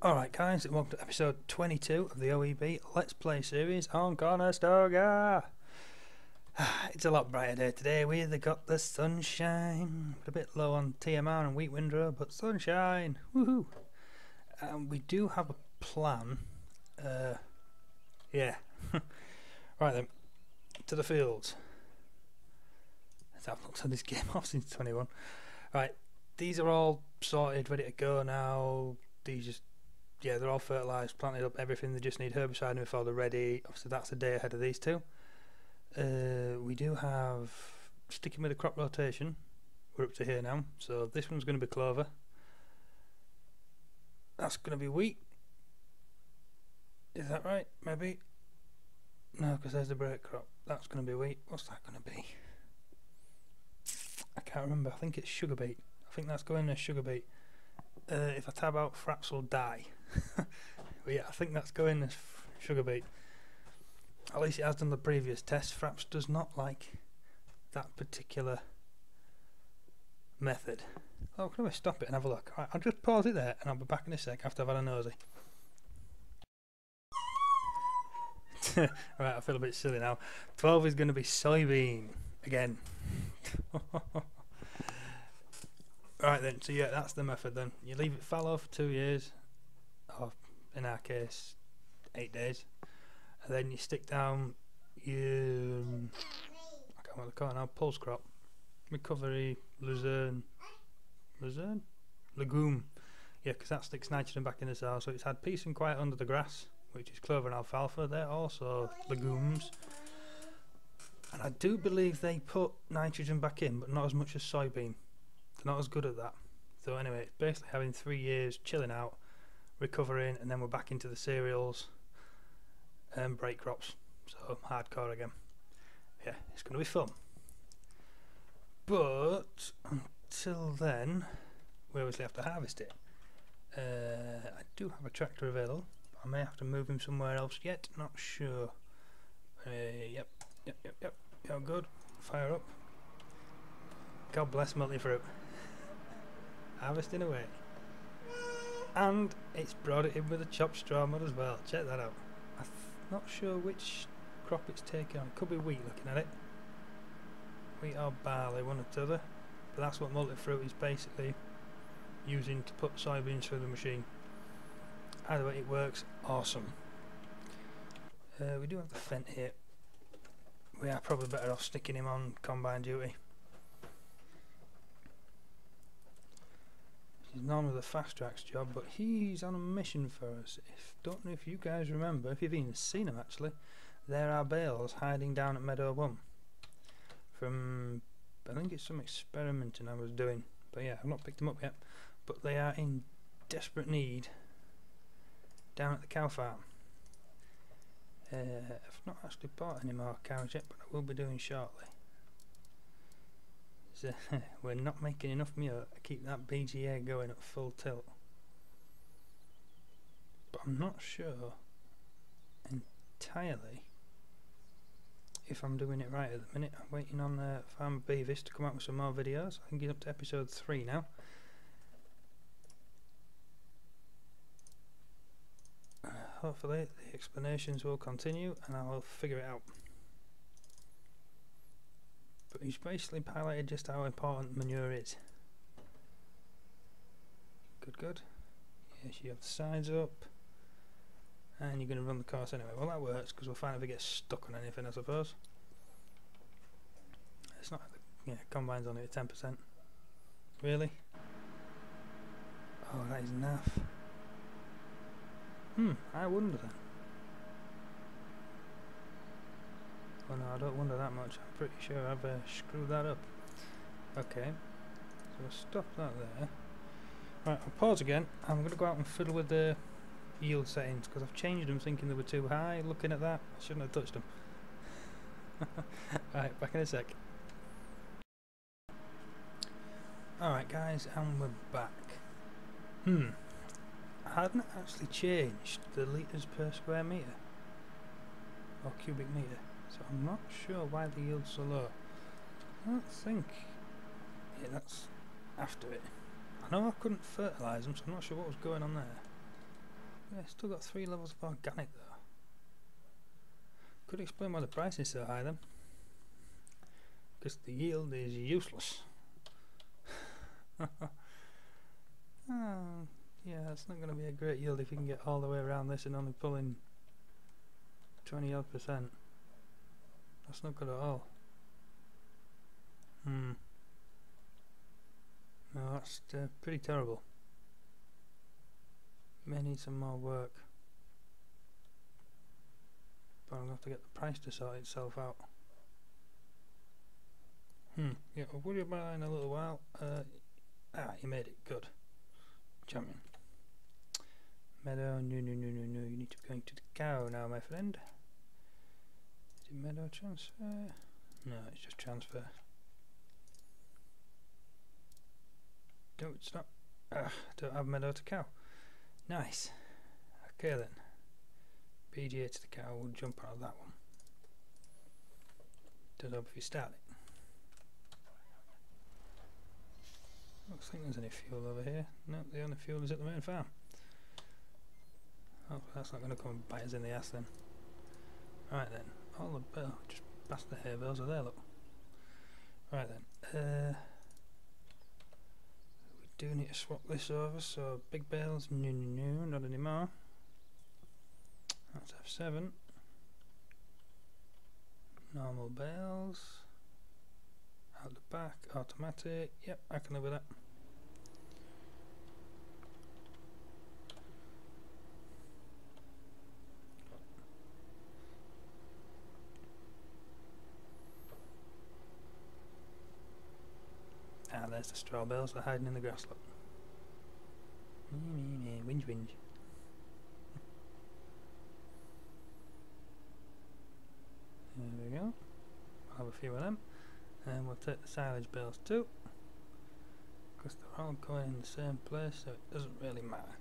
Alright guys, and welcome to episode 22 of the OEB Let's Play series on Conestoga. It's a lot brighter day today. We've got the sunshine. A bit low on TMR and wheat windrow, but sunshine! Woohoo! We do have a plan. Yeah. Right then, to the fields. I've not done this game off since 21. Right, these are all sorted, ready to go now. These just, yeah, they're all fertilised, planted up, everything. They just need herbicide before they're ready. Obviously that's a day ahead of these two. We do have, sticking with the crop rotation, we're up to here now. So this one's going to be clover. That's going to be wheat. Is that right? Maybe? No, because there's the break crop. That's going to be wheat. What's that going to be? I can't remember. I think it's sugar beet. I think that's going as sugar beet. If I tab out, fraps will die. But yeah, I think that's going as sugar beet. At least it has done the previous test. Fraps does not like that particular method. Oh, can I stop it and have a look? Right, I'll just pause it there and I'll be back in a sec after I've had a nosy. Right, I feel a bit silly now. 12 is going to be soybean again. Right then, so yeah, that's the method then. You leave it fallow for 2 years, or in our case 8 days, and then you stick down your, I can't remember what they call it now, pulse crop, recovery, legume, yeah, because that sticks nitrogen back in the soil. So it's had peace and quiet under the grass, which is clover and alfalfa. They're also legumes, and I do believe they put nitrogen back in, but not as much as soybean. They're not as good at that. So anyway, it's basically having 3 years chilling out, recovering, and then we're back into the cereals and break crops. So hardcore again. Yeah, it's going to be fun. But until then, we obviously have to harvest it. I do have a tractor available. I may have to move him somewhere else yet. Not sure. Yep. Oh, good. Fire up. God bless multi fruit. Harvesting away. And it's brought it in with a chopped straw mud as well. Check that out. I'm not sure which crop it's taking on. It could be wheat looking at it. Wheat or barley, one or the other. But that's what multi-fruit is basically using to put soybeans through the machine. Either way, it works awesome. We do have the Fent here. We are probably better off sticking him on combine duty. He's none of the fast tracks job, but he's on a mission for us. Don't know if you guys remember, if you've even seen him actually, there are bales hiding down at Meadow 1 from, I think it's some experimenting I was doing, but yeah, I've not picked them up yet, but they are in desperate need down at the cow farm. I've not actually bought any more cows yet, but I will be doing shortly. So we're not making enough milk to keep that BGA going at full tilt. But I'm not sure entirely if I'm doing it right at the minute. I'm waiting on Farmer Beavis to come out with some more videos. I think he's up to episode 3 now. Hopefully the explanations will continue and I will figure it out. But he's basically highlighted just how important manure is. Good. Yes, you have the sides up. And you're going to run the course anyway. Well, that works because we'll find if it gets stuck on anything, I suppose. It's not, yeah, combine's only at 10%. Really? Oh, that is naff. I wonder then. Oh no, I don't wonder that much. I'm pretty sure I've screwed that up. Okay, so we'll stop that there. Right, I'll pause again. I'm going to go out and fiddle with the yield settings because I've changed them thinking they were too high. Looking at that, I shouldn't have touched them. Right, back in a sec. Alright guys, and we're back. I hadn't actually changed the litres per square metre or cubic metre, so I'm not sure why the yield's so low. I don't think, yeah, that's after it. I know I couldn't fertilise them, so I'm not sure what was going on there. Yeah, still got 3 levels of organic though. Could explain why the price is so high then. Because the yield is useless. Yeah, it's not going to be a great yield if you can get all the way around this and only pulling 20 odd %. That's not good at all. No, that's pretty terrible. May need some more work. But I'm going to have to get the price to sort itself out. Yeah, I'll worry about it in a little while. You made it. Good. Champion. Meadow, no, you need to be going to the cow now, my friend. Is it meadow transfer? No, it's just transfer. No, it's not. Don't have meadow to cow. Nice. Okay then. PGA to the cow, we'll jump out of that one. Don't know if you start it. I don't think there's any fuel over here. No, the only fuel is at the main farm. Oh, that's not going to come and bite us in the ass then. Right then, all the bales, just past the hay bales are there, look. Right then, we do need to swap this over, so big bales, no, not anymore. That's F7. Normal bales. Out the back, automatic, yep, I can live with that. There's the straw bales, they're hiding in the grass, look. Whinge. There we go. I'll have a few of them. And we'll take the silage bales too, because they're all going in the same place, so it doesn't really matter.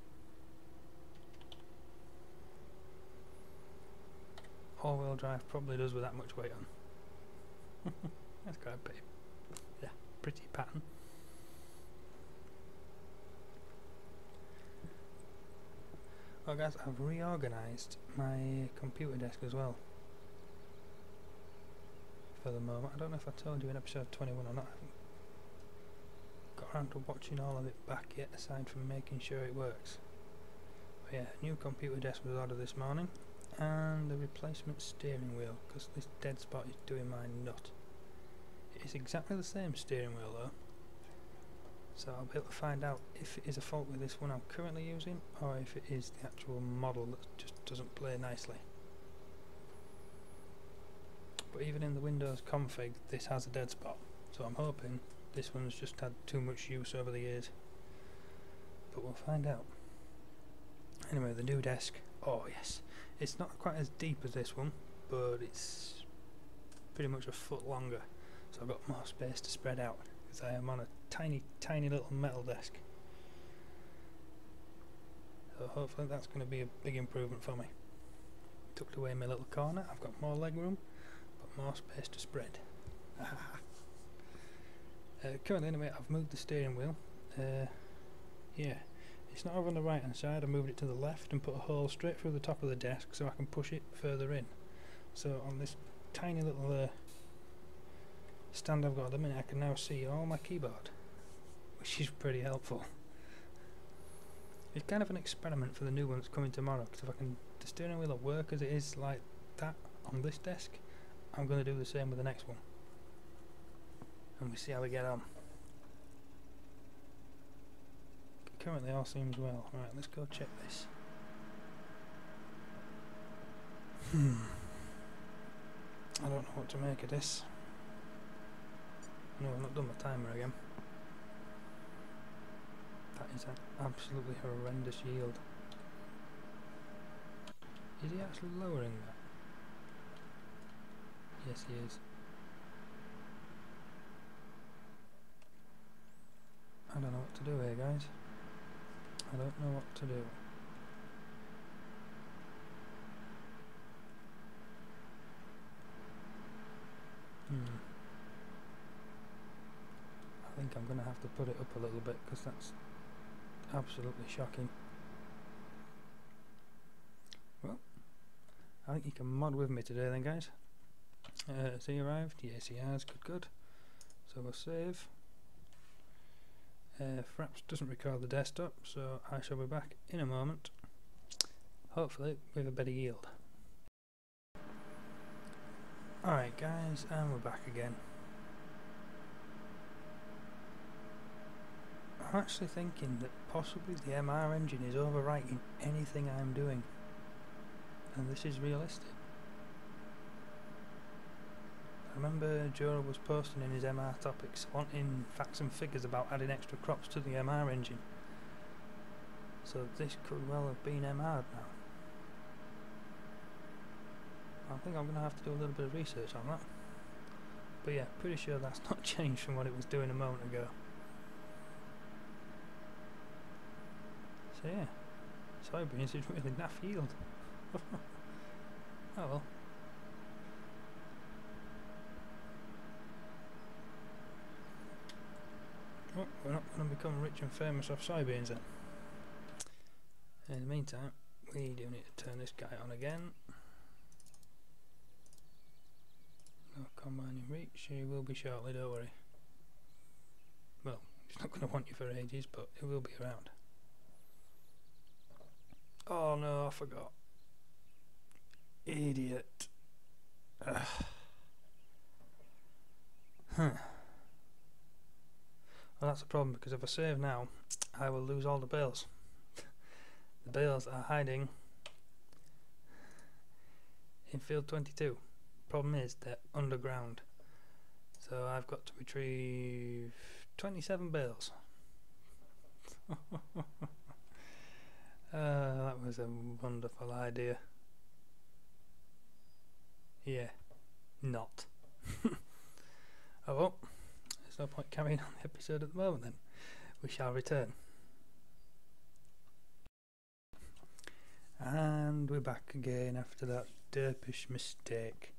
All-wheel drive probably does with that much weight on. That's quite a pretty pattern. Well guys, I've reorganised my computer desk as well. For the moment, I don't know if I told you in episode 21 or not. I haven't got around to watching all of it back yet, aside from making sure it works. But yeah, new computer desk was ordered this morning, and the replacement steering wheel, because this dead spot is doing my nut. It's exactly the same steering wheel though, so I'll be able to find out if it is a fault with this one I'm currently using, or if it is the actual model that just doesn't play nicely. But even in the Windows config, this has a dead spot, so I'm hoping this one's just had too much use over the years. But we'll find out. Anyway, the new desk, oh yes, it's not quite as deep as this one, but it's pretty much a foot longer, so I've got more space to spread out, because I am on a tiny little metal desk. So hopefully that's going to be a big improvement for me. Tucked away in my little corner, I've got more leg room, but more space to spread. Currently anyway, I've moved the steering wheel. Yeah, it's not over on the right hand side, I moved it to the left and put a hole straight through the top of the desk so I can push it further in. So on this tiny little stand I've got at the minute, I can now see all my keyboard, which is pretty helpful. It's kind of an experiment for the new one that's coming tomorrow, because if the steering wheel will work as it is like that on this desk, I'm going to do the same with the next one, and we see how we get on. Currently all seems well. Right, let's go check this. I don't know what to make of this. No, I've not done my timer again. That is an absolutely horrendous yield. Is he actually lowering that? Yes, he is. I don't know what to do here, guys. I don't know what to do. I think I'm going to have to put it up a little bit, because that's absolutely shocking. I think you can mod with me today then, guys. Has he arrived? Yes, he has. Good, good. So we'll save. Fraps doesn't record the desktop, so I shall be back in a moment. Hopefully with a better yield. Alright guys, and we're back again. I'm actually thinking that possibly the MR engine is overwriting anything I'm doing. And this is realistic. I remember Joe was posting in his MR topics wanting facts and figures about adding extra crops to the MR engine. So this could well have been MR'd now. I think I'm going to have to do a little bit of research on that. But yeah, pretty sure that's not changed from what it was doing a moment ago. So yeah, soybeans is really naff yield. Oh well. Well, we're not going to become rich and famous off soybeans then. In the meantime, we do need to turn this guy on again. No combine in reach, he will be shortly, don't worry. Well, he's not going to want you for ages, but he will be around. Oh no, I forgot. Idiot. Ugh. Huh. Well, that's a problem, because if I save now, I will lose all the bales. The bales are hiding in field 22. Problem is, they're underground. So I've got to retrieve 27 bales. That was a wonderful idea. Yeah, not. Oh well, there's no point carrying on the episode at the moment then. We shall return. And we're back again after that derpish mistake.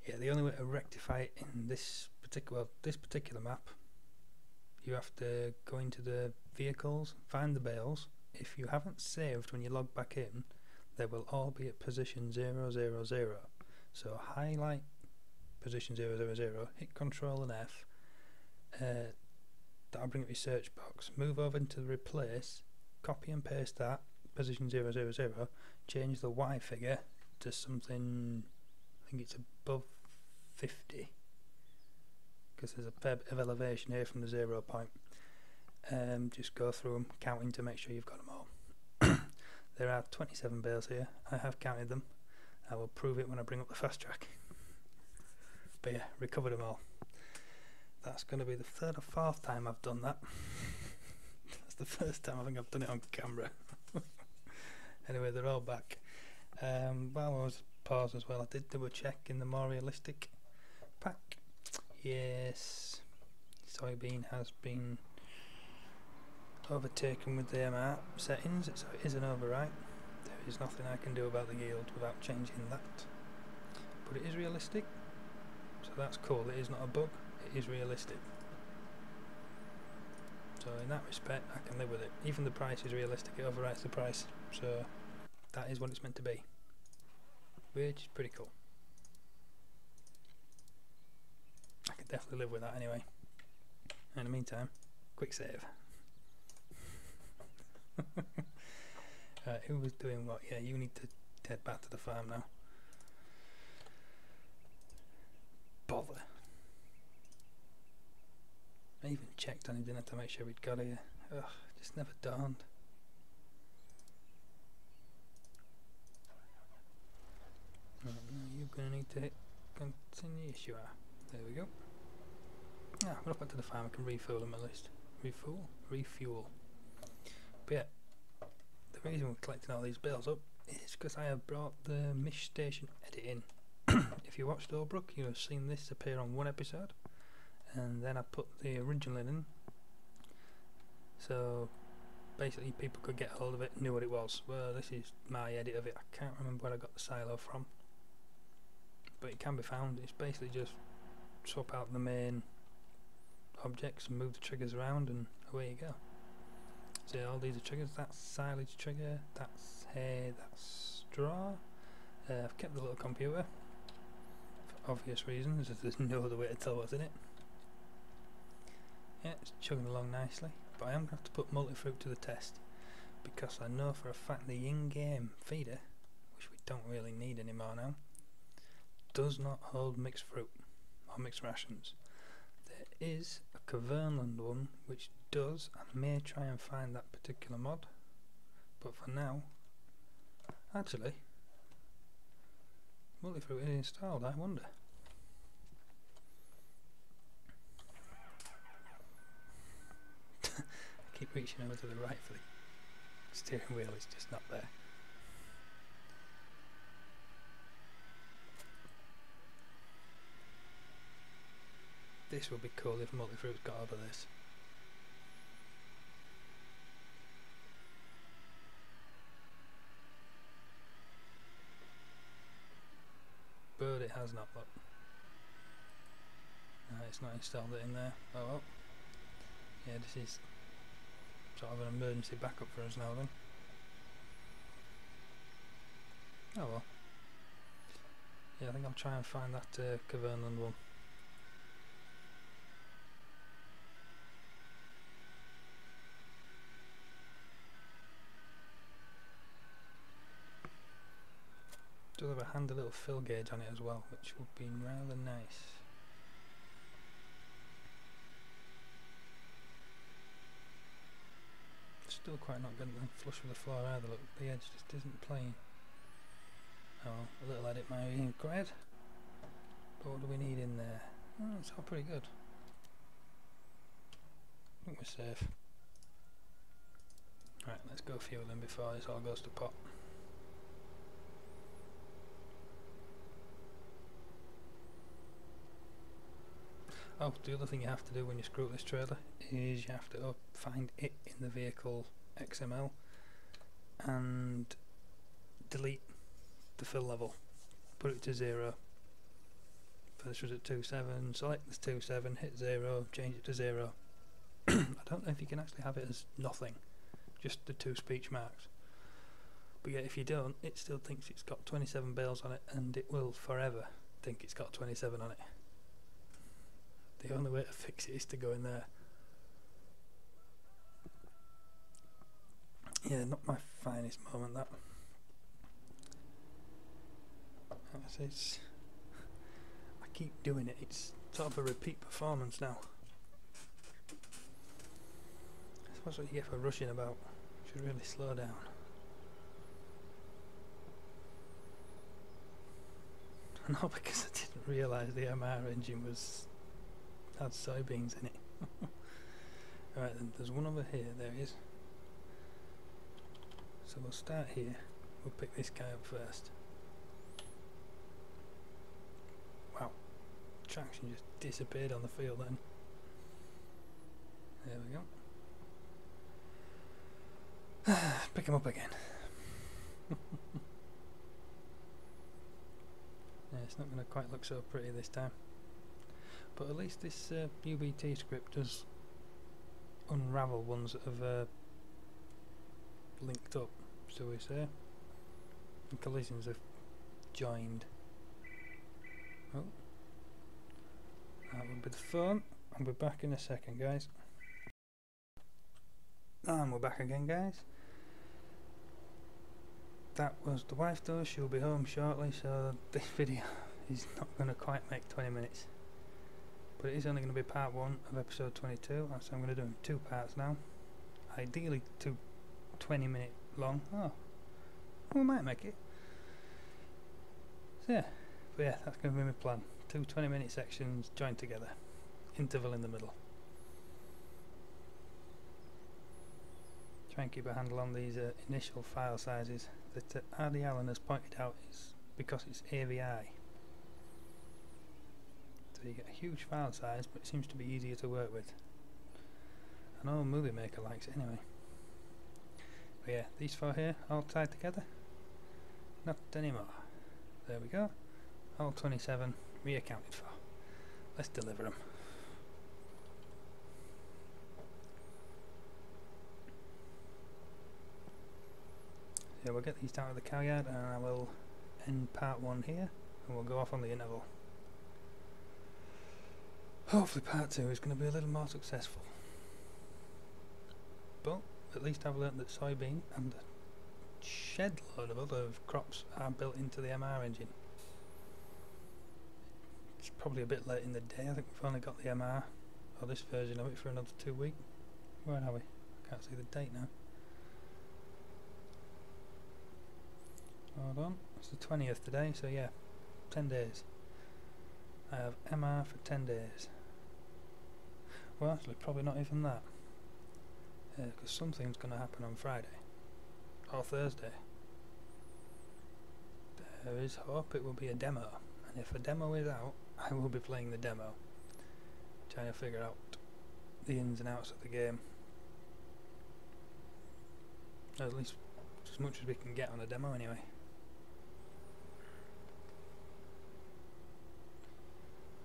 Yeah, the only way to rectify it in this particular map, you have to go into the vehicles, find the bales. If you haven't saved when you log back in, they will all be at position 000. So highlight position 000, hit Control and F. That'll bring up your search box. Move over into the replace, copy and paste that, position 000, change the Y figure to something, I think it's above 50, because there's a fair bit of elevation here from the 0 point. Just go through them, counting to make sure you've got them all. There are 27 bales here. I have counted them. I will prove it when I bring up the fast track. But yeah, recovered them all. That's going to be the third or fourth time I've done that. That's the first time I think I've done it on camera. Anyway, they're all back. While I was paused as well, I did do a check in the more realistic pack. Yes, soybean has been overtaken with the MR settings, so it is an overwrite. There is nothing I can do about the yield without changing that. But it is realistic, so that's cool. It is not a bug, it is realistic. So in that respect, I can live with it. Even the price is realistic, it overwrites the price. So that is what it's meant to be, which is pretty cool. I can definitely live with that anyway. In the meantime, quick save. Right, who was doing what? Yeah, you need to head back to the farm now. Bother. I even checked on him dinner to make sure we'd got here. Ugh, just never dawned. Right, now you're going to need to hit continue. Yes, you are. There we go. Now, we're up back to the farm. I can refuel them at least. Refuel. But yeah, the reason we're collecting all these bales up is because I have brought the Mish Station edit in. If you watched Obrook, you have seen this appear on one episode, and then I put the original in, so basically people could get hold of it and knew what it was. Well, this is my edit of it. I can't remember where I got the silo from, but it can be found. It's basically just swap out the main objects and move the triggers around, and away you go. So all these are triggers. That's silage trigger, that's hay, that's straw, I've kept the little computer for obvious reasons, as there's no other way to tell what's in it. Yeah, it's chugging along nicely, but I am going to have to put multi-fruit to the test, because I know for a fact the in-game feeder, which we don't really need anymore now, does not hold mixed fruit or mixed rations. There is a Cavernland one which does. I may try and find that particular mod, but for now, actually, multi-fruit is installed. I wonder. I keep reaching over to the right for the steering wheel, it's just not there. This would be cool if multi-fruit's got over this. But it has not, look. No, it's not installed it in there. Oh well. Yeah, this is sort of an emergency backup for us now then. Oh well. Yeah, I think I'll try and find that Cavernland one. Does have a handy little fill gauge on it as well, which would be rather nice. Still quite not getting flush with the floor either, look, the edge just isn't playing. Oh, a little edit might be required. But what do we need in there? Oh, it's all pretty good. I think we're safe. Right, let's go fuel them before this all goes to pot. Oh, the other thing you have to do when you screw up this trailer is you have to find it in the vehicle XML and delete the fill level. Put it to 0. So this was at 2.7, select this 2.7, hit 0, change it to 0. I don't know if you can actually have it as nothing, just the 2 speech marks. But yeah, if you don't, it still thinks it's got 27 bales on it, and it will forever think it's got 27 on it. The only way to fix it is to go in there. Yeah, not my finest moment, that. It's, I keep doing it, it's sort of a repeat performance now. That's what you get for rushing about. You should really slow down. No, because I didn't realise the MR engine had soybeans in it. Alright then, there's one over here, there he is. So we'll start here, we'll pick this guy up first. Wow, traction just disappeared on the field then. There we go. Pick him up again. Yeah, it's not going to quite look so pretty this time. But at least this UBT script does unravel ones that have linked up, so we say. And collisions have joined. Oh, that would be the phone. I'll be back in a second, guys. And we're back again, guys. That was the wife though, she'll be home shortly, so this video is not going to quite make 20 minutes. But it is only going to be part 1 of episode 22, so I'm going to do it in 2 parts now. Ideally 2 20-minute long. Oh, we might make it. So yeah, but yeah, that's going to be my plan. 2 20-minute sections joined together. Interval in the middle. Try and keep a handle on these initial file sizes that Ardy Allen has pointed out is because it's AVI. So you get a huge file size, but it seems to be easier to work with. I know Movie Maker likes it anyway. But yeah, these 4 here, all tied together. Not anymore. There we go. All 27 reaccounted for. Let's deliver them. Yeah, we'll get these down to the cow yard and I will end part 1 here, and we'll go off on the interval. Hopefully part 2 is going to be a little more successful. But at least I've learnt that soybean and a shed load of other crops are built into the MR engine. It's probably a bit late in the day. I think we've only got the MR, or this version of it, for another 2 weeks. Where are we? I can't see the date now. Hold on, it's the 20th today, so yeah, 10 days. I have MR for 10 days. Well, actually, probably not even that. Because something's going to happen on Friday. Or Thursday. There is hope it will be a demo. And if a demo is out, I will be playing the demo. Trying to figure out the ins and outs of the game. At least as much as we can get on a demo anyway.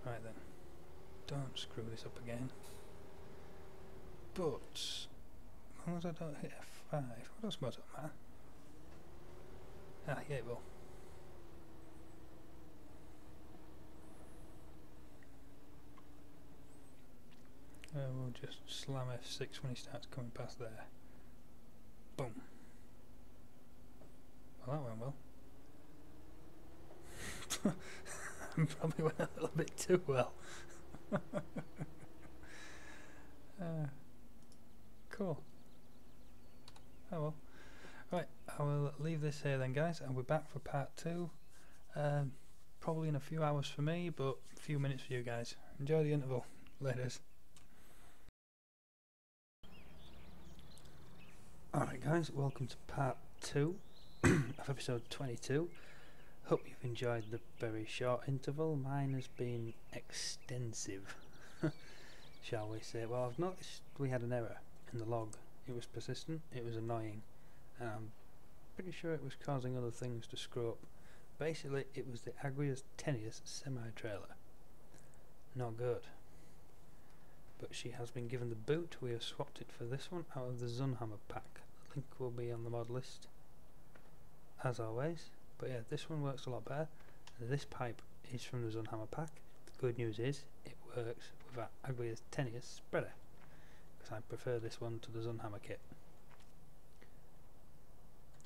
Right then. Don't screw this up again. But as long as I don't hit F5, I don't suppose it'll matter. Ah, yeah, it will. We'll just slam F6 when he starts coming past there. Boom. Well, that went well. Probably went a little bit too well. Cool. Oh well. Right, I will leave this here then, guys. I'll be back for part 2. Probably in a few hours for me, but a few minutes for you guys. Enjoy the interval. Laters. Alright guys, welcome to part 2 of episode 22. Hope you've enjoyed the very short interval. Mine has been extensive, shall we say. Well, I've noticed we had an error in the log. It was persistent, it was annoying, and I'm pretty sure it was causing other things to screw up. Basically, it was the Agrias Tenuis semi-trailer. Not good. But she has been given the boot. We have swapped it for this one out of the Zunhammer pack. The link will be on the mod list, as always. But yeah, this one works a lot better. This pipe is from the Zunhammer pack. The good news is it works with that Agrias Tenuis spreader, because I prefer this one to the Zunhammer kit.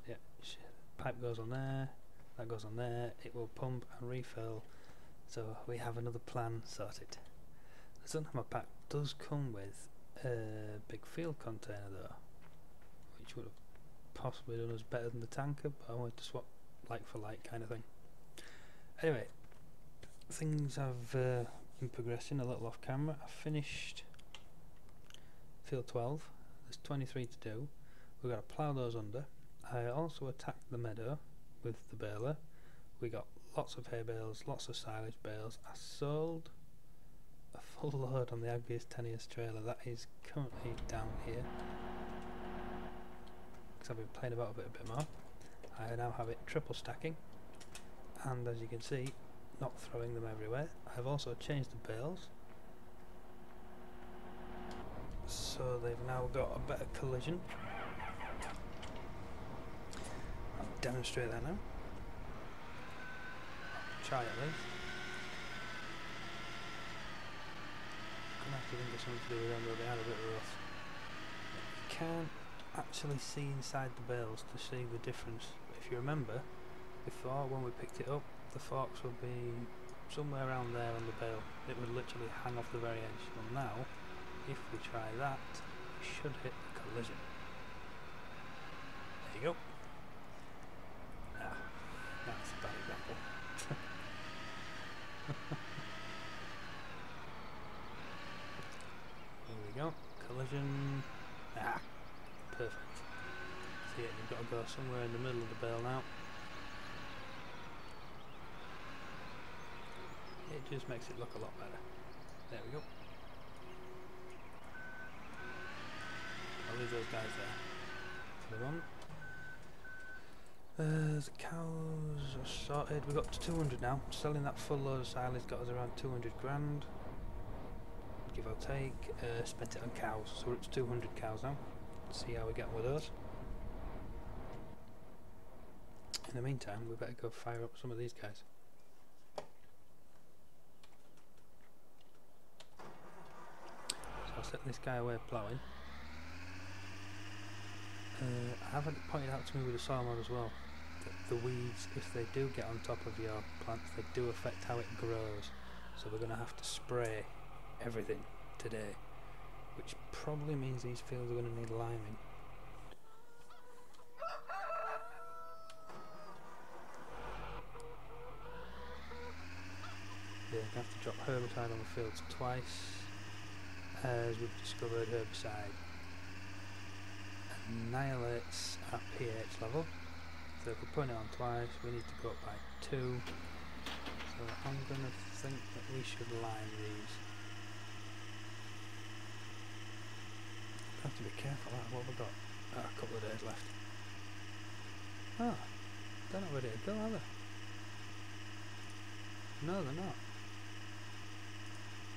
Yeah, pipe goes on there, that goes on there. It will pump and refill, so we have another plan sorted. The Zunhammer pack does come with a big field container though, which would have possibly done us better than the tanker, but I wanted to swap like for like kind of thing. Anyway, things have been progressing a little off camera. I finished field 12, there's 23 to do. We've got to plough those under. I also attacked the meadow with the baler. We got lots of hay bales, lots of silage bales. I sold a full load on the Agrias Tenuis trailer that is currently down here, because I've been playing about with it a bit more. I now have it triple stacking, and as you can see, not throwing them everywhere. I've also changed the bales, so they've now got a better collision. I'll demonstrate that now. Try at least. Gonna have to think of something to do with them, though they are a bit rough. You can't actually see inside the bales to see the difference. If you remember, before when we picked it up, the forks would be somewhere around there on the bale. It would literally hang off the very edge. Well, now, if we try that, we should hit the collision. There you go. Ah, that's a bad example. There we go. Collision. Ah, perfect. See it, you've got to go somewhere in the middle of the bale now. It just makes it look a lot better. There we go. I'll leave those guys there for the one. The cows are sorted. We got to 200 now. Selling that full load of silage got us around 200 grand, give or take. Spent it on cows, so we're up to 200 cows now. See how we get on with those. In the meantime, we better go fire up some of these guys. So I'll set this guy away ploughing. I have it pointed out to me with the soil mod as well that the weeds, if they do get on top of your plants, they do affect how it grows. So we're going to have to spray everything today, which probably means these fields are going to need liming. Yeah, we have to drop herbicide on the fields twice, as we've discovered herbicide annihilates our pH level. So if we're putting it on twice, we need to go up by 2. So I'm going to think that we should lime these. Have to be careful. What have we got? A couple of days left. Ah, they're not ready to go, are they? No, they're not.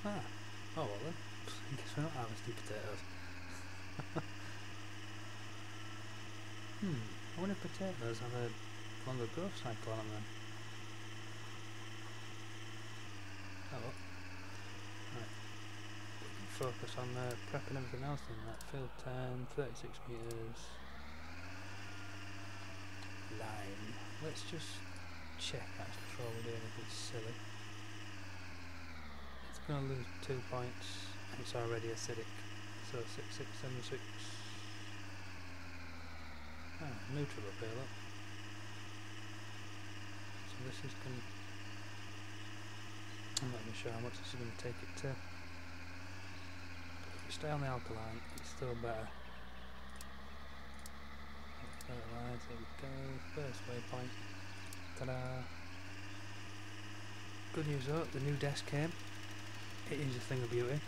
Ah, oh well then. I guess we're not harvesting potatoes. I wonder if potatoes have a longer growth cycle on them. Oh well. Right. We can focus on prepping everything else in that. Field 10, 36 metres. Lime. Let's just check actually before we do anything silly. It's going to lose 2 points and it's already acidic. So 6676. Ah, neutral up here, look. So this is going to... I'm not even sure how much this is going to take it to. If we stay on the alkaline, it's still better. Fertilise, there we go. First waypoint. Ta-da! Good news though, the new desk came. It is a thing of beauty.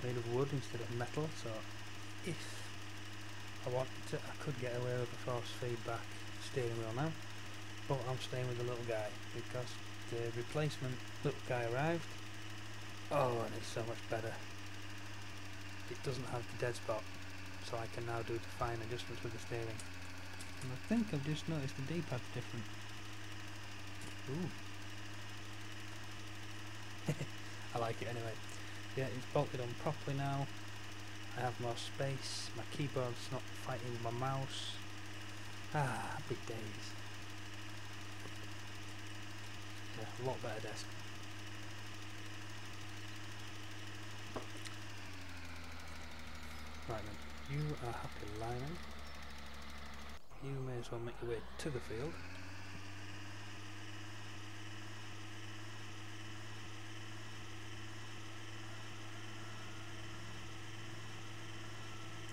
Made of wood instead of metal, so if I wanted to, I could get away with a force feedback steering wheel now, but I'm staying with the little guy because the replacement little guy arrived. Oh, and it's so much better. It doesn't have the dead spot, so I can now do the fine adjustments with the steering. And I think I've just noticed the D-pad's different. Ooh. I like it anyway. Yeah, it's bolted on properly now. I have more space, my keyboard's not fighting with my mouse. Ah, big days. Yeah, a lot better desk. Right then, you are happy lining. You may as well make your way to the field.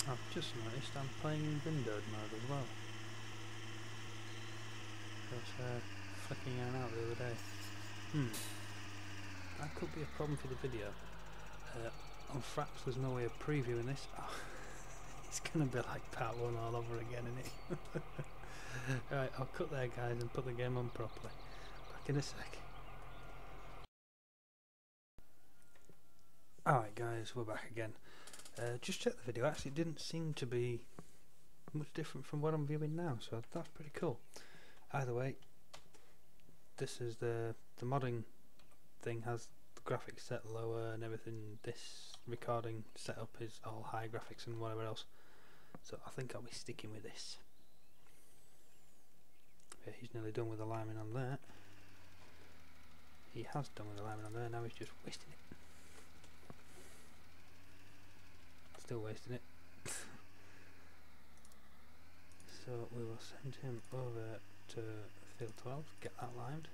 I've just noticed I'm playing in windowed mode as well. I was flicking in and out the other day. That could be a problem for the video. On Fraps there's no way of previewing this. Oh, it's gonna be like part 1 all over again, isn't it? Right, I'll cut there guys and put the game on properly. Back in a sec. Alright guys, we're back again. Just check the video, actually it didn't seem to be much different from what I'm viewing now, so that's pretty cool. Either way, this is the modding thing has the graphics set lower and everything. This recording setup is all high graphics and whatever else, so I think I'll be sticking with this. Yeah, he's nearly done with the liming on that. He has done with the liming on there, now he's just wasting it. Still wasting it. So we will send him over to field 12, get that limed.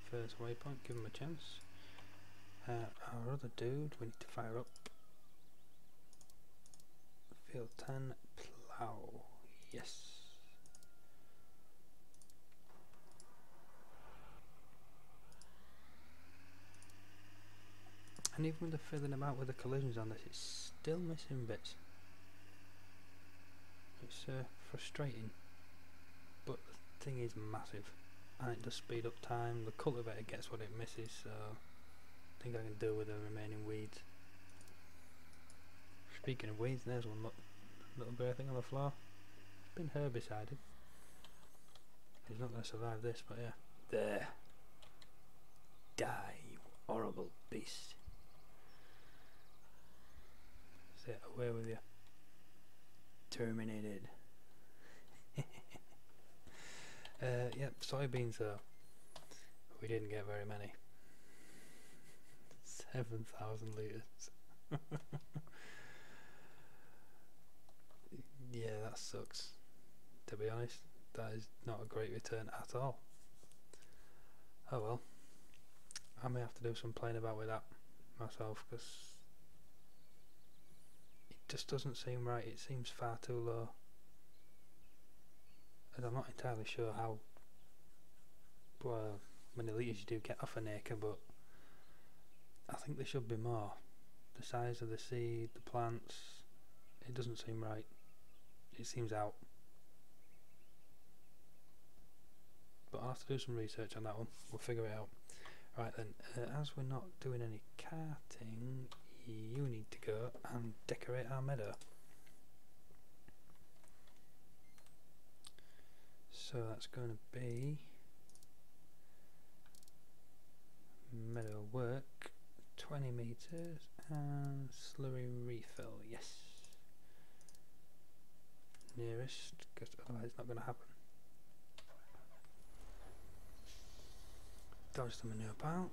First waypoint, give him a chance. Our other dude, we need to fire up. Field 10, plough. Yes. And even with the fiddling about with the collisions on this, it's still missing bits. It's frustrating, but the thing is massive, and it does speed up time. The cultivator gets what it misses, so I think I can deal with the remaining weeds. Speaking of weeds, there's one, look, little grey thing on the floor. been herbicided. He's not going to survive this, but yeah. There. Die, you horrible beast. Say it, away with you. Terminated. Yep, soybeans though. We didn't get very many. 7,000 litres. Yeah, that sucks. To be honest, that is not a great return at all. Oh well. I may have to do some playing about with that myself, because it just doesn't seem right. It seems far too low. And I'm not entirely sure how many litres you do get off an acre, but I think there should be more. The size of the seed, the plants, it doesn't seem right. It seems out. But I'll have to do some research on that one. We'll figure it out. Right then, as we're not doing any carting, you need to go and decorate our meadow. So that's going to be meadow work, 20 metres, and slurry refill, yes. Nearest, because otherwise it's not going to happen. Dodge the manure pile.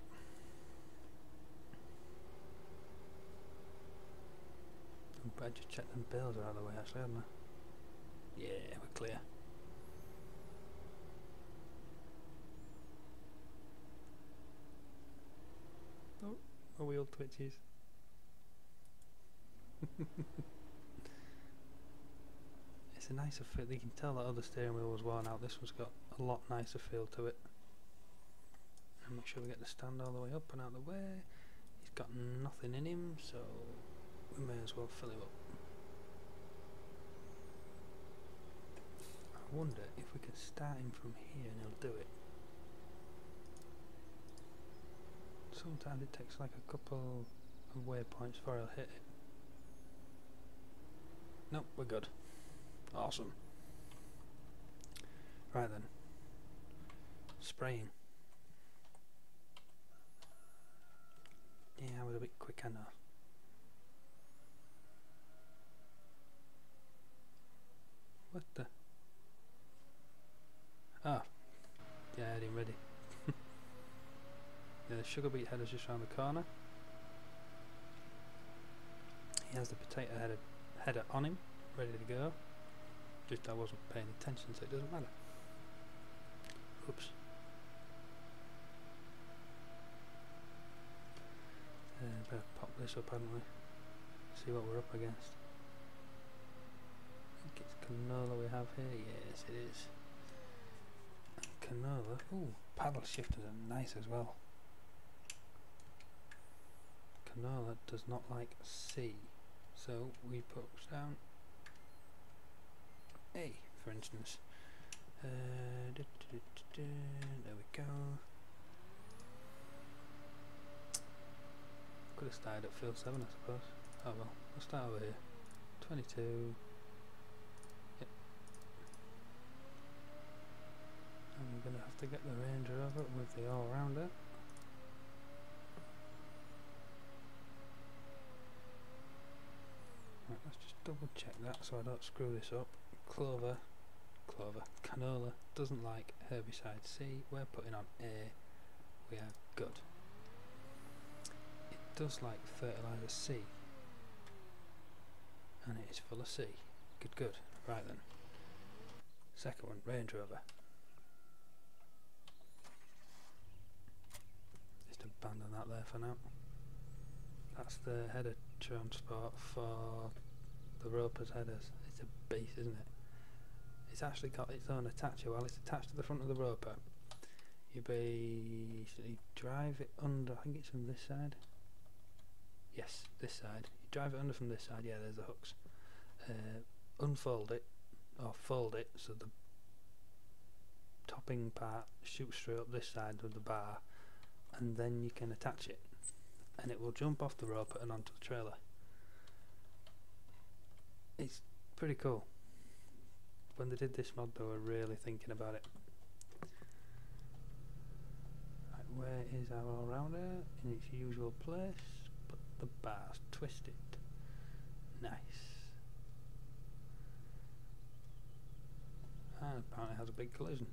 I just checked them bales are out of the way actually, hadn't I? Yeah, we're clear. Oh, a wheel twitches. It's a nicer feel. You can tell that other steering wheel was worn out. This one's got a lot nicer feel to it. And make sure we get the stand all the way up and out of the way. He's got nothing in him, so we may as well fill him up. I wonder if we can start him from here and he'll do it. Sometimes it takes like a couple of waypoints before he'll hit it. Nope, we're good. Awesome. Right then. Spraying. Yeah, I was a bit quick, I know. What the? Ah. Yeah, I had him ready. Yeah, the sugar beet header's just around the corner. He has the potato header on him, ready to go. Just I wasn't paying attention, so it doesn't matter. Oops. Better pop this up, hadn't we? See what we're up against. I think it's canola we have here. Yes, it is. And canola. Ooh, paddle shifters are nice as well. Canola does not like C, so we put down A, for instance. There we go. Could have started at field 7, I suppose. Oh well, we'll start over here. 22. Yep. I'm going to have to get the Range Rover with the all-rounder. Right, let's just double check that so I don't screw this up. Canola doesn't like herbicide C. We're putting on A. We are good. It does like fertilizer C, and it is full of C. Good. Right then. Second one, Range Rover. Just abandon that there for now. That's the header transport for the Roper's headers. It's a beast, isn't it? It's actually got its own attacher. While it's attached to the front of the Roper, you basically drive it under. I think it's from this side. Yes, this side. You drive it under from this side. Yeah, there's the hooks. Unfold it, or fold it, so the topping part shoots straight up this side of the bar, and then you can attach it, and it will jump off the roper and onto the trailer. It's pretty cool. when they did this mod they were really thinking about it. Right, where is our all-rounder? In its usual place. Put the bars, twist it. Nice. And apparently has a big collision.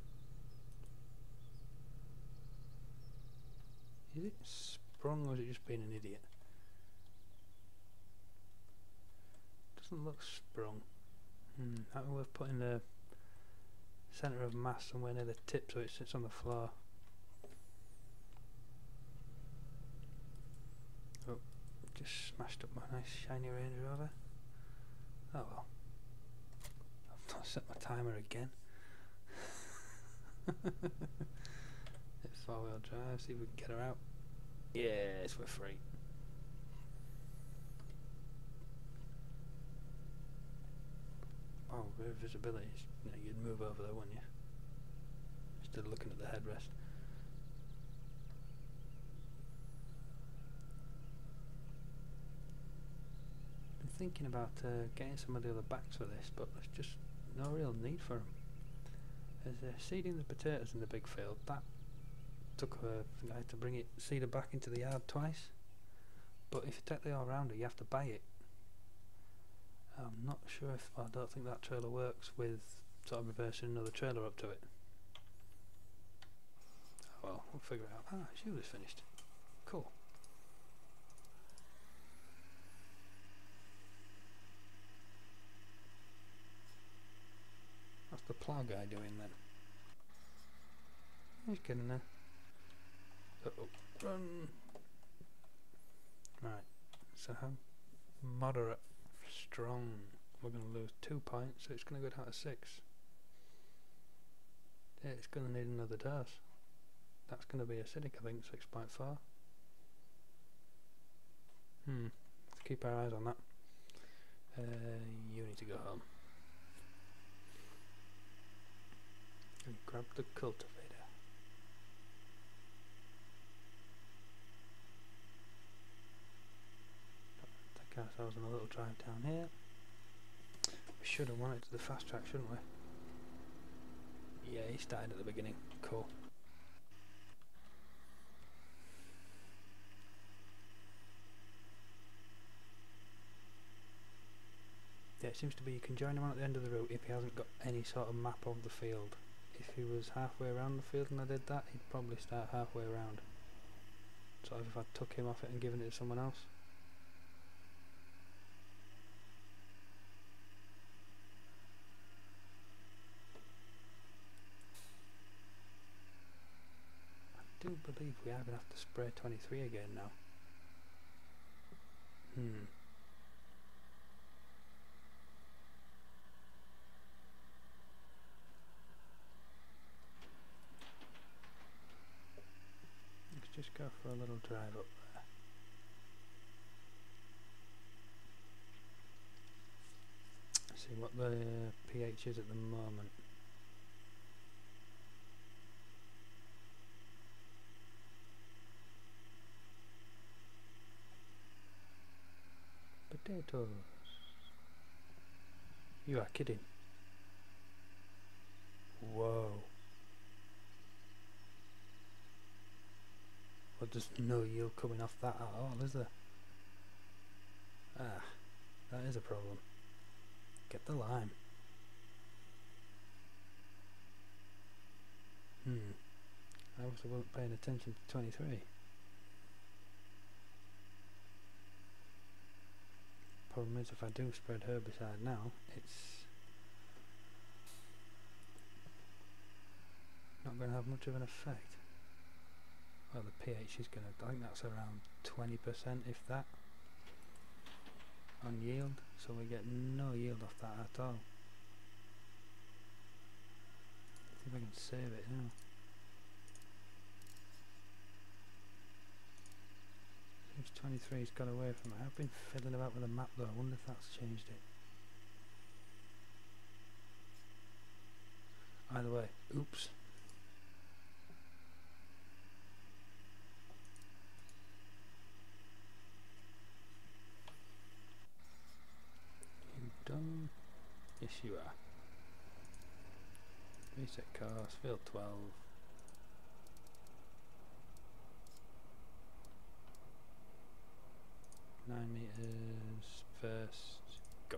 Is it sprung or is it just being an idiot? Doesn't look sprung. That would worth putting the centre of mass somewhere near the tip so it sits on the floor. Oh, just smashed up my nice shiny Range Rover. Oh well. I've not set my timer again. It's 4-wheel drive, see if we can get her out. Yes, we're free. Oh, rear visibility. You know, you'd move over there, wouldn't you? Instead of looking at the headrest. I'm thinking about getting some of the other backs for this, but there's just no real need for them. As seeding the potatoes in the big field, that took I had to bring it seeder back into the yard twice. But if you take the all-rounder, you have to buy it. I'm not sure if I don't think that trailer works with sort of reversing another trailer up to it. Oh well, we'll figure it out. Ah, she was finished. Cool. What's the plough guy doing then? He's getting there. Uh-oh, run! Right, so how moderate, strong. We're going to lose 2 points, so it's going to go down to 6. Yeah, it's going to need another dose. That's going to be acidic, I think, 6.4. Let's keep our eyes on that. You need to go home. And grab the cultivator. Take ourselves on a little drive down here. We should have won it to the fast track, shouldn't we? Yeah, he started at the beginning. Cool. Yeah, it seems to be you can join him on at the end of the route if he hasn't got any sort of map of the field. If he was halfway around the field and I did that, he'd probably start halfway around. So if I took him off it and given it to someone else. I do believe we are going to have to spray 23 again now. Let's just go for a little drive up there. See what the pH is at the moment. Potatoes. You are kidding. Whoa. Well, there's no yield coming off that at all, is there? Ah, that is a problem. Get the lime. I also wasn't paying attention to 23. Problem is, if I do spread herbicide now, it's not going to have much of an effect. Well, the pH is going to, I think that's around 20%, if that, on yield, so we get no yield off that at all. See if I can save it now. Seems 23's got away from it. I've been fiddling about with the map though, I wonder if that's changed it. Either way, oops. You done? Yes you are. Reset course, field 12. $9 first, go.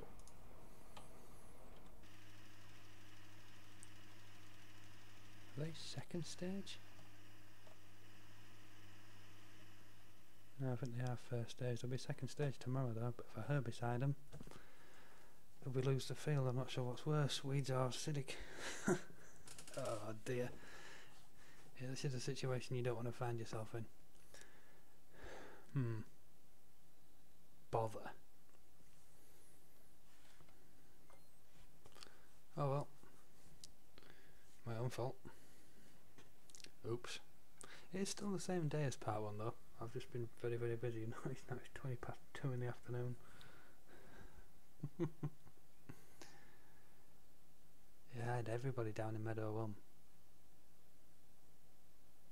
Are they second stage? No, I think they are first stage. There'll be second stage tomorrow though, but if I herbicide them, if we lose the field, I'm not sure what's worse, weeds or acidic. Oh dear. Yeah, this is a situation you don't want to find yourself in. Bother. Oh well. My own fault. Oops. It's still the same day as part 1 though. I've just been very, very busy. Now it's 20 past 2 in the afternoon. Yeah, I had everybody down in Meadow 1.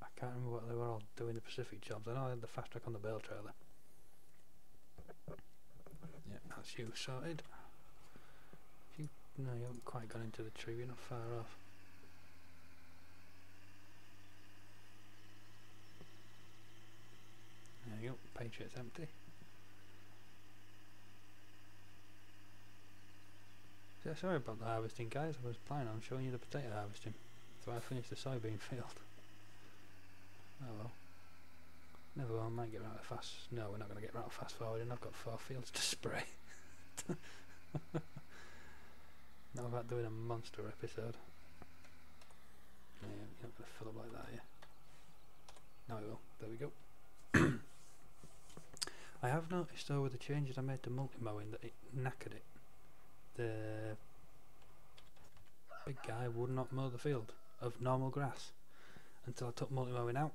I can't remember what they were all doing the Pacific jobs. I know I had the fast track on the bale trailer. Yeah, that's you sorted. No, you haven't quite gone into the tree, you're not far off. There you go, Patriot's empty. Yeah, sorry about the harvesting guys, I was planning on showing you the potato harvesting. So I finished the soybean field. Oh well. Never will, might get round it fast. No, we're not going to get round fast forward, and I've got 4 fields to spray. Not about doing a monster episode. Yeah, you're not going to fill up like that, are you? No, we will. There we go. I have noticed though with the changes I made to multi-mowing that it knackered it. The big guy would not mow the field of normal grass until I took multi-mowing out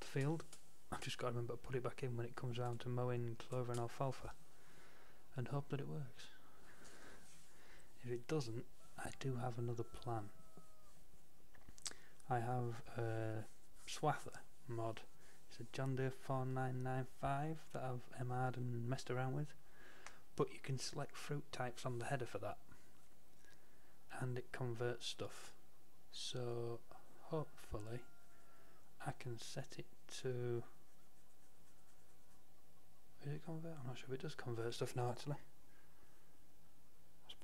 the field. I've just got to remember to put it back in when it comes around to mowing clover and alfalfa and hope that it works. If it doesn't, I do have another plan. I have a swather mod. It's a John Deere 4995 that I've MR'd and messed around with, but you can select fruit types on the header for that and it converts stuff. So hopefully I can set it to, is it convert? I'm not sure if it does convert stuff now actually.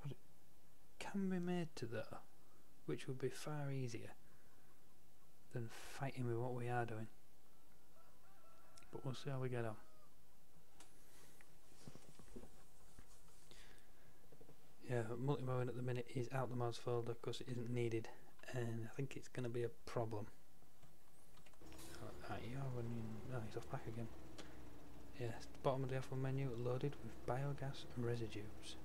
But it can be made to that, which would be far easier than fighting with what we are doing. But we'll see how we get on. Yeah, multi-mowing at the minute is out the mods folder because it isn't needed, and I think it's going to be a problem. Oh, he's off back again. Yes, the bottom of the F1 menu loaded with biogas and residues.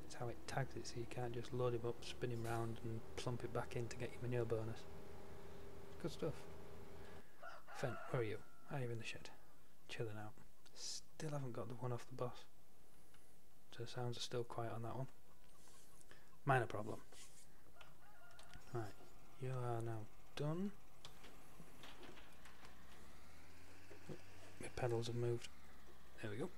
It's how it tags it, so you can't just load him up, spin him round and plump it back in to get your manure bonus. Good stuff. Fen, where are you? Are you in the shed? Chilling out. Still haven't got the one off the boss. So the sounds are still quiet on that one. Minor problem. Right, you are now done. Oh, my pedals have moved. There we go.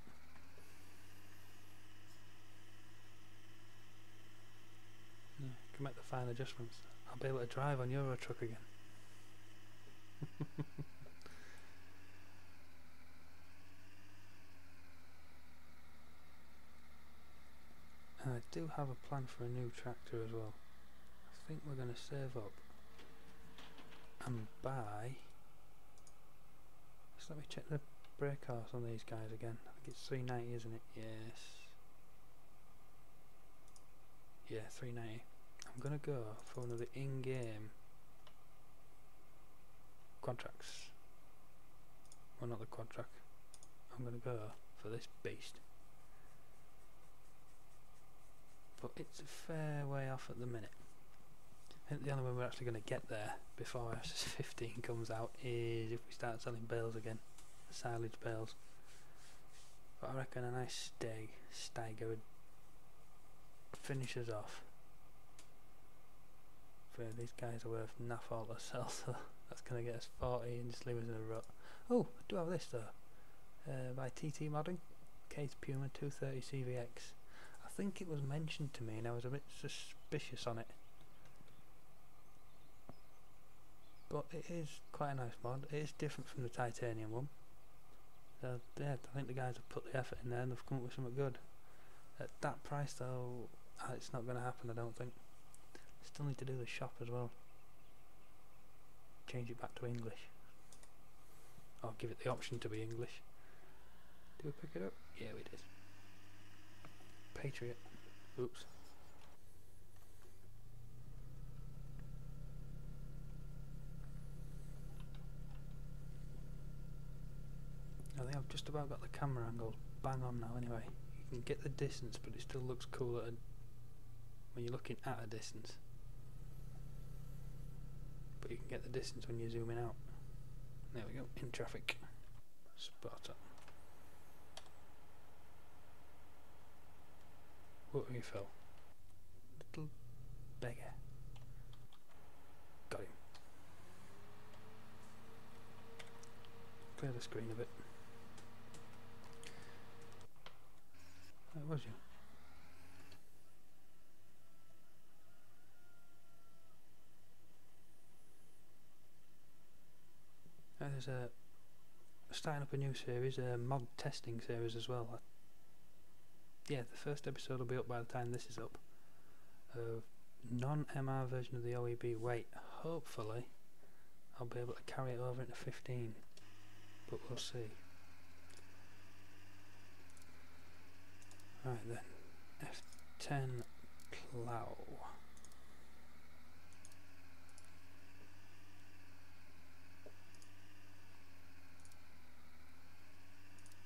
Yeah, can make the fine adjustments. I'll be able to drive on Euro truck again. And I do have a plan for a new tractor as well. I think we're going to save up and buy. Just let me check the brake horse on these guys again. I think it's 390, isn't it? Yes. Yeah, 390. I'm going to go for one of the in-game contracts. Well, not the contract. I'm going to go for this beast. But it's a fair way off at the minute. I think the only way we're actually going to get there before SS15 comes out is if we start selling bales again, silage bales. But I reckon a nice Steiger would finish us off. For these guys are worth naff all to sell, so that's going to get us 40 and just leave us in a rut. Oh, I do have this though, by TT Modding, Case Puma 230 CVX. I think it was mentioned to me and I was a bit suspicious on it. but it is quite a nice mod. It is different from the titanium one. So yeah, I think the guys have put the effort in there and they've come up with something good. At that price though, it's not going to happen, I don't think. Still need to do the shop as well. Change it back to English. Or give it the option to be English. Do we pick it up? Yeah, we did. Patriot. Oops. I think I've just about got the camera angle bang on now anyway. You can get the distance, but it still looks cool when you're looking at a distance. But you can get the distance when you're zooming out. There we go, in traffic. Spot on. What have you felt? Little beggar. Got him. Clear the screen a bit. Where was you? There's starting up a new series, a mod testing series as well. Yeah, the first episode will be up by the time this is up. Non-MR version of the OEB. Wait, hopefully I'll be able to carry it over into 15, but we'll see. Right then, F10 plough.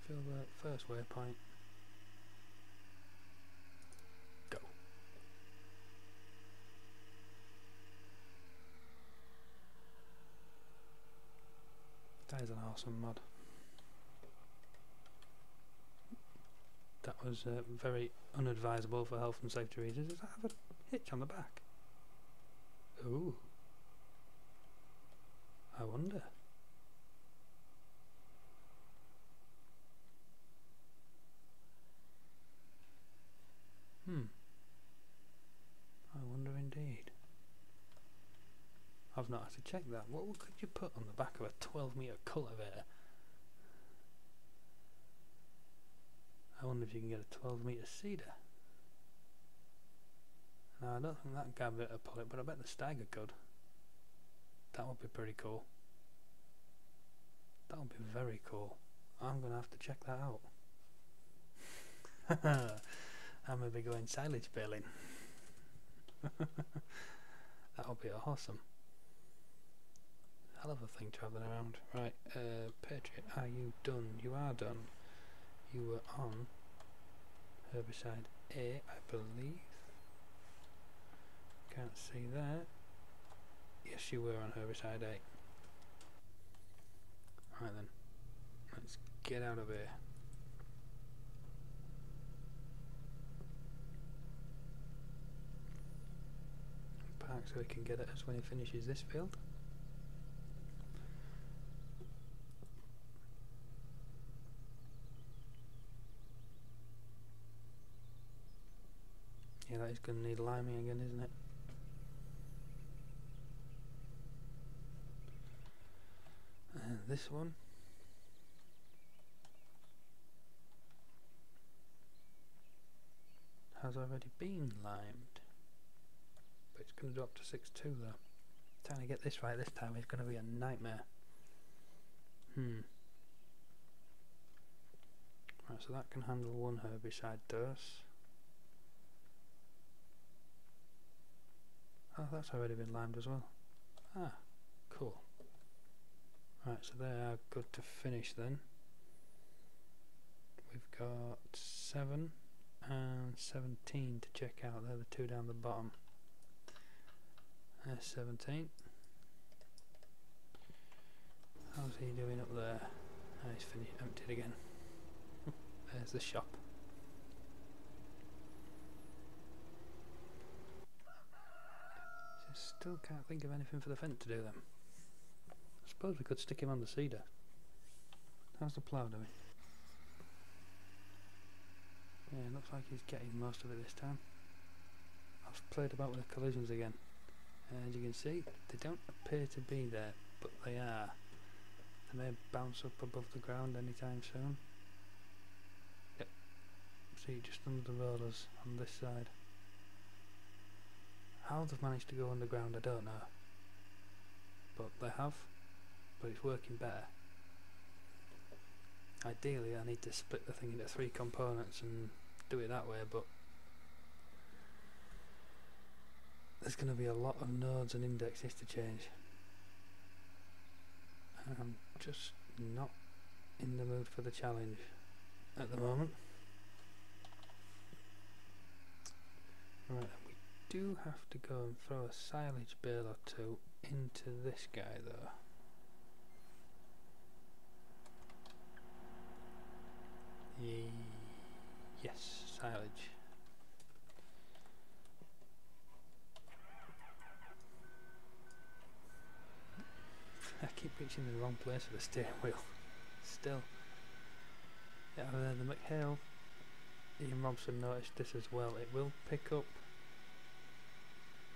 Fill the first waypoint. Go. That is an awesome mod. That was very unadvisable for health and safety reasons. Does that have a hitch on the back? Ooh. I wonder. I wonder indeed. I've not had to check that. What could you put on the back of a 12-metre cultivator? I wonder if you can get a 12-metre seeder. Now I don't think that gabbit will pull it, but I bet the Steiger could. That would be pretty cool. That would be very cool. I'm going to have to check that out. I'm going to be going silage baling. That would be awesome. Hell of a thing travelling around. Right, Patriot, are you done? You are done. You were on herbicide A, I believe. Can't see that. Yes, you were on herbicide A. Right then, let's get out of here. Park so he can get at us when he finishes this field. Yeah, that is going to need liming again, isn't it? And this one. Has already been limed. But it's going to drop to 6.2 though. Trying to get this right this time is going to be a nightmare. Right, so that can handle one herbicide dose. Oh, that's already been limed as well. Ah, cool. Right, so they are good to finish then. We've got 7 and 17 to check out. They're the two down the bottom. There's 17. How's he doing up there? Oh, he's finished, emptied again. There's the shop. Still can't think of anything for the Fent to do then. I suppose we could stick him on the seeder. How's the plough doing? Yeah, looks like he's getting most of it this time. I've played about with the collisions again. As you can see, they don't appear to be there, but they are. They may bounce up above the ground anytime soon. Yep. See, just under the rollers on this side. How they've managed to go underground, I don't know. But they have. But it's working better. Ideally, I need to split the thing into 3 components and do it that way, but there's going to be a lot of nodes and indexes to change. And I'm just not in the mood for the challenge at the moment. Right, we do have to go and throw a silage bale or 2 into this guy though. Yes, silage. I keep reaching the wrong place with the steering wheel. Still. Yeah, the McHale, Ian Robson noticed this as well. It will pick up.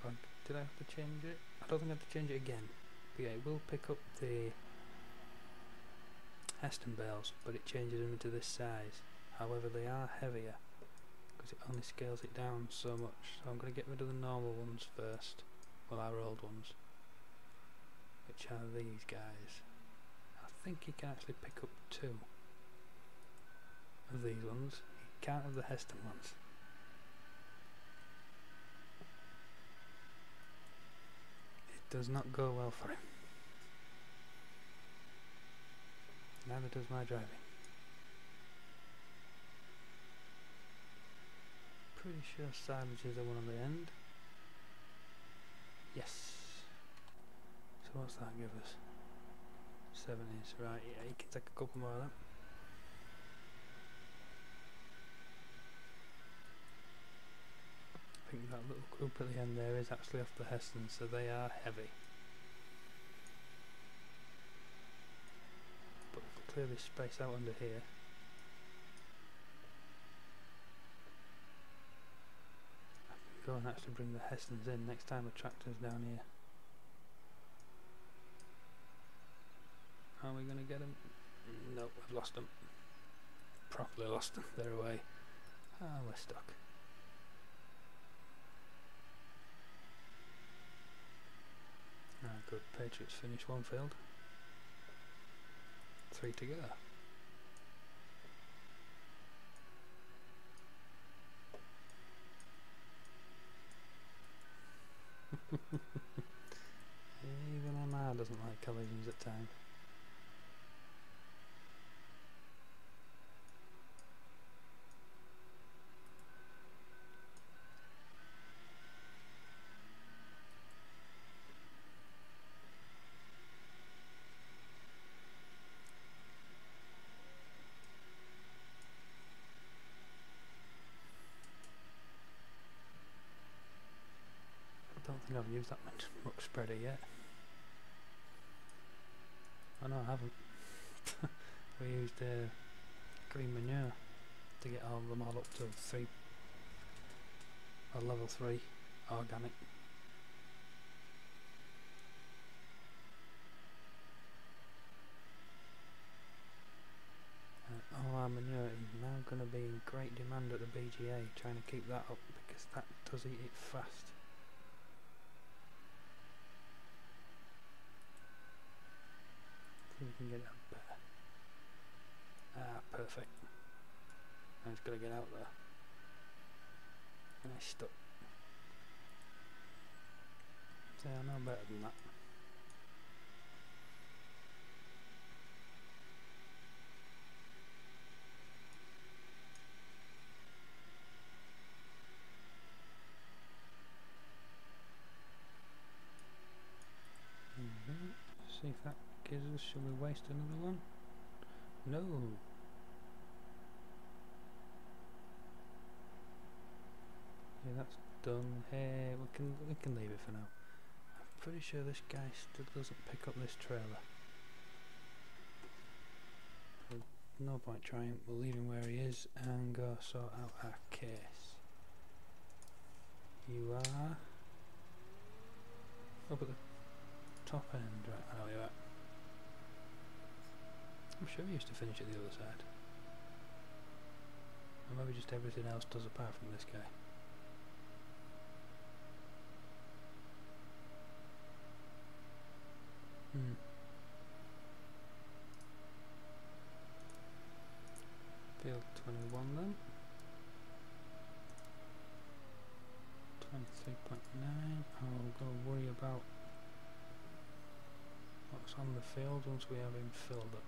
Oh, did I have to change it? I don't think I have to change it again. But yeah, it will pick up the Heston bales, but it changes them into this size. However, they are heavier because it only scales it down so much. So I'm going to get rid of the normal ones first. Well, our old ones, which are these guys. I think he can actually pick up 2 of these ones. He can't have the Heston ones. It does not go well for him. Neither does my driving. Pretty sure silage is the one on the end. Yes. So what's that give us? 70s, right, yeah, you can take a couple more of that. I think that little group at the end there is actually off the Heston, so they are heavy. But we'll clear this space out under here. I can go and actually bring the Hestons in next time the tractor's down here. Are we going to get them? Nope, I've lost them. Properly lost them. They're away. Ah, we're stuck. Ah, good. Patriots finish 1 field. 3 to go. Even MR doesn't like collisions at times. I don't think I've used that much muck spreader yet. Oh no, I haven't. We used green manure to get them all up to 3 or level 3 organic. All our manure is now going to be in great demand at the BGA, trying to keep that up because that does eat it fast. See if we can get it better. Ah, perfect. Now it's got to get out there. And I stuck. See, I know better than that. See if that gives us. Shall we waste another one? No. Yeah, that's done. Hey, we can leave it for now. I'm pretty sure this guy still doesn't pick up this trailer. No point trying. We'll leave him where he is and go sort out our case. You are Up at the top end, right, I know where you're at. I'm sure he used to finish at the other side. Or maybe just everything else does apart from this guy. Field 21 then. 23.9. I'll go worry about what's on the field once we have him filled up.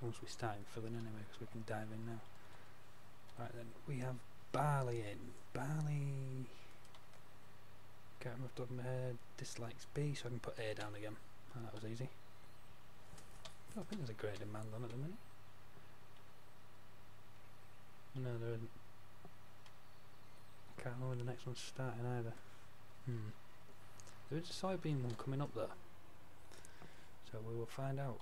Once we start him filling anyway, because we can dive in now. Right then, we have barley in. Barley, can't remember off the top of my head, dislikes B, so I can put A down again. Oh, that was easy. I don't think there's a great demand on it at the minute. No, there isn't. I can't know when the next one's starting either. There is a soybean one coming up there, so we will find out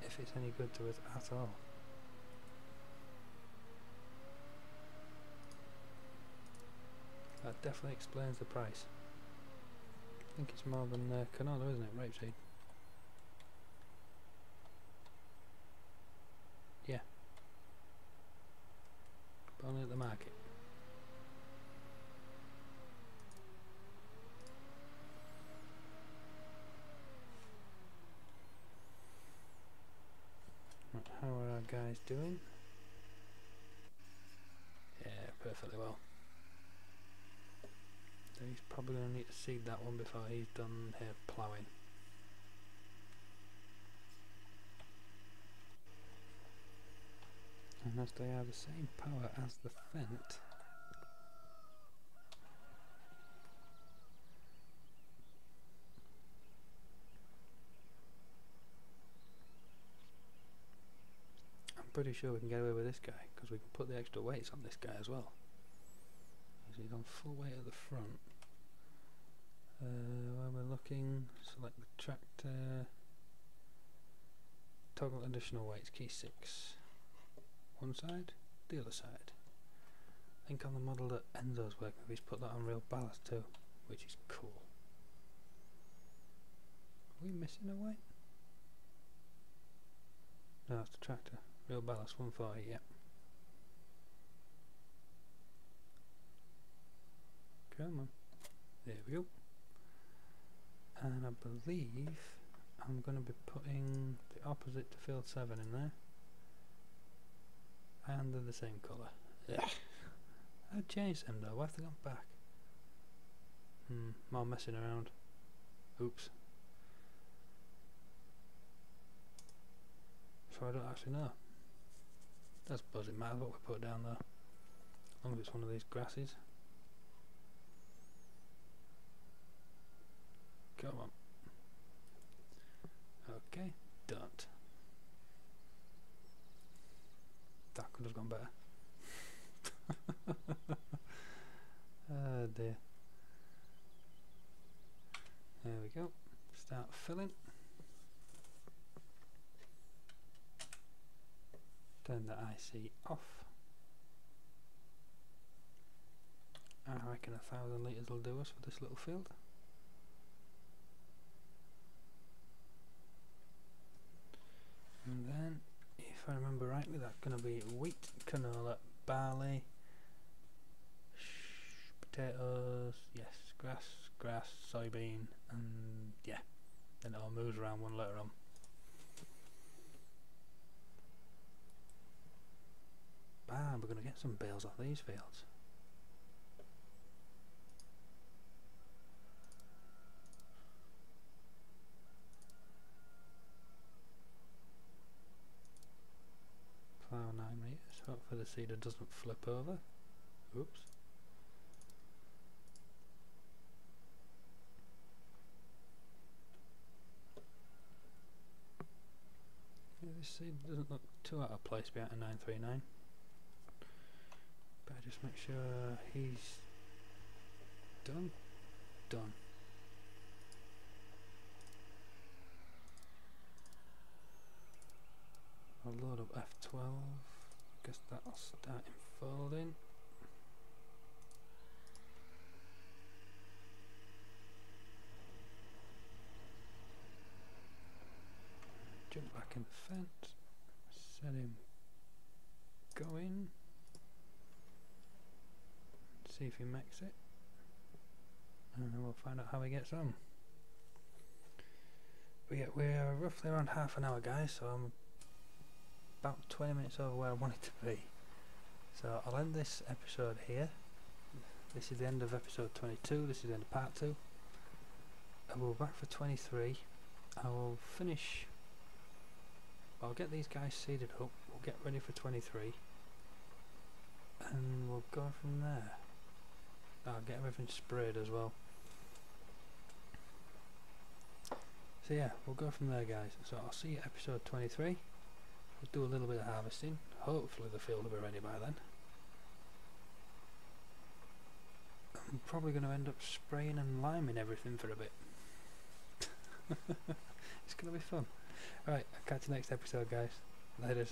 if it's any good to us at all. That definitely explains the price. I think it's more than canola, isn't it? Rapeseed. Yeah. But only at the market. Right, how are our guys doing? Yeah, perfectly well. So he's probably going to need to seed that one before he's done here ploughing. And as they are the same power as the Fent, I'm pretty sure we can get away with this guy, because we can put the extra weights on this guy as well. He's on full weight at the front. While we're looking, select the tractor, toggle additional weights, key 6. One side, the other side. I think on the model that Enzo's working with, he's put that on real ballast too, which is cool. Are we missing a weight? No, it's the tractor. Real ballast, 140, yeah. Come on. There we go. And I believe I'm going to be putting the opposite to field 7 in there. And they're the same colour. I've changed them though, why have they gone back? More messing around. Oops. So I don't actually know. That's buzzing matter what we put down there. As long as it's one of these grasses. Come on. Okay, done. That could have gone better. Oh dear. There we go. Start filling. Turn the IC off. I reckon 1,000 litres will do us for this little field. And then, if I remember rightly, that's going to be wheat, canola, barley, potatoes, yes, grass, soybean, and yeah, then it all moves around one later on. Bam, we're going to get some bales off these fields. Plough 9 metres, hopefully the seeder doesn't flip over. Oops. Yeah, this seed doesn't look too out of place behind a 939. Better just make sure he's done. Done. A load of F12. Guess that'll start him folding. jump back in the fence, set him going, see if he makes it, and then we'll find out how he gets on. But yeah, we're roughly around half an hour, guys, so I'm about 20 minutes over where I want it to be. So I'll end this episode here. This is the end of episode 22, this is the end of part 2. I will be back for 23. I will finish, I'll get these guys seeded up, we'll get ready for 23, and we'll go from there. I'll get everything sprayed as well. So yeah, we'll go from there, guys. So I'll see you at episode 23. We'll do a little bit of harvesting. Hopefully the field will be ready by then. I'm probably going to end up spraying and liming everything for a bit. It's going to be fun. Alright, I'll catch you next episode, guys. Later.